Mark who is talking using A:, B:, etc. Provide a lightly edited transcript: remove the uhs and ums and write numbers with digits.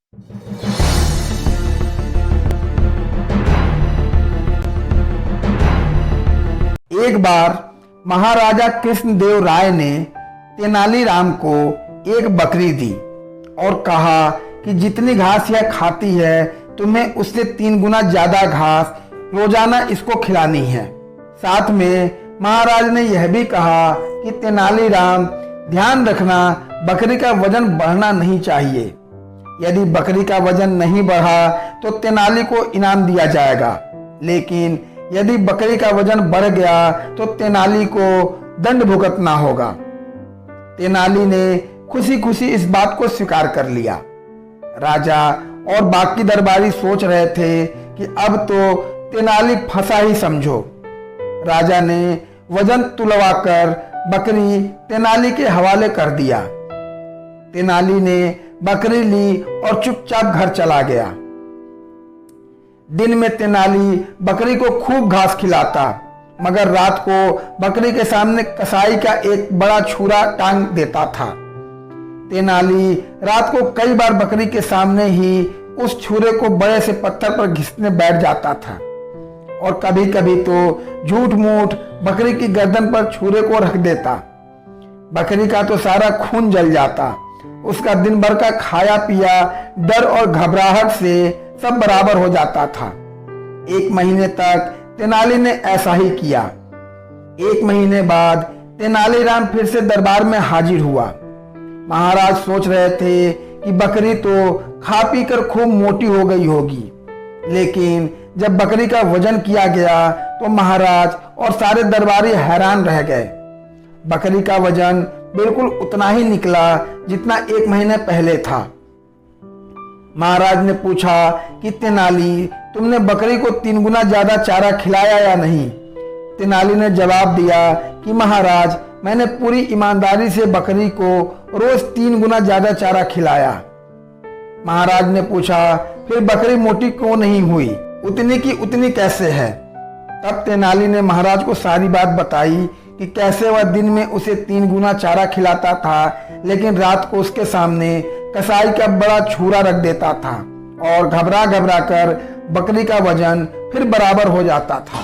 A: एक बार महाराजा कृष्णदेव राय ने तेनालीराम को एक बकरी दी और कहा कि जितनी घास यह खाती है तुम्हें उससे 3 गुना ज्यादा घास रोजाना इसको खिलानी है। साथ में महाराज ने यह भी कहा कि तेनालीराम ध्यान रखना, बकरी का वजन बढ़ना नहीं चाहिए। यदि बकरी का वजन नहीं बढ़ा तो तेनाली को इनाम दिया जाएगा, लेकिन यदि बकरी का वजन बढ़ गया तो तेनाली को दंड भुगतना होगा। तेनाली ने खुशी खुशी इस बात को स्वीकार कर लिया। राजा और बाकी दरबारी सोच रहे थे कि अब तो तेनाली फंसा ही समझो। राजा ने वजन तुलवाकर बकरी तेनाली के हवाले कर दिया। तेनाली ने बकरी ली और चुपचाप घर चला गया। दिन में तेनाली बकरी को खूब घास खिलाता, मगर रात को बकरी के सामने कसाई का एक बड़ा छुरा टांग देता था। तेनाली रात को कई बार बकरी के सामने ही उस छुरे को बड़े से पत्थर पर घिसने बैठ जाता था और कभी कभी तो झूठ मूठ बकरी की गर्दन पर छुरे को रख देता। बकरी का तो सारा खून जल जाता। उसका दिन भर का खाया पिया डर और घबराहट से सब बराबर हो जाता था। 1 महीने तक तेनाली ने ऐसा ही किया। 1 महीने बाद तेनालीराम फिर से दरबार में हाजिर हुआ। महाराज सोच रहे थे कि बकरी तो खा पी कर खूब मोटी हो गई होगी, लेकिन जब बकरी का वजन किया गया तो महाराज और सारे दरबारी हैरान रह गए। बकरी का वजन बिल्कुल उतना ही निकला जितना 1 महीने पहले था। महाराज ने पूछा कि तेनाली, तुमने बकरी को 3 गुना ज्यादा चारा खिलाया या नहीं? तेनाली ने जवाब दिया कि महाराज, मैंने पूरी ईमानदारी से बकरी को रोज 3 गुना ज्यादा चारा खिलाया। महाराज ने पूछा, फिर बकरी मोटी क्यों नहीं हुई? उतनी की उतनी कैसे है? तब तेनाली ने महाराज को सारी बात बताई कि कैसे वह दिन में उसे 3 गुना चारा खिलाता था, लेकिन रात को उसके सामने कसाई का बड़ा छुरा रख देता था और घबरा घबरा कर बकरी का वजन फिर बराबर हो जाता था।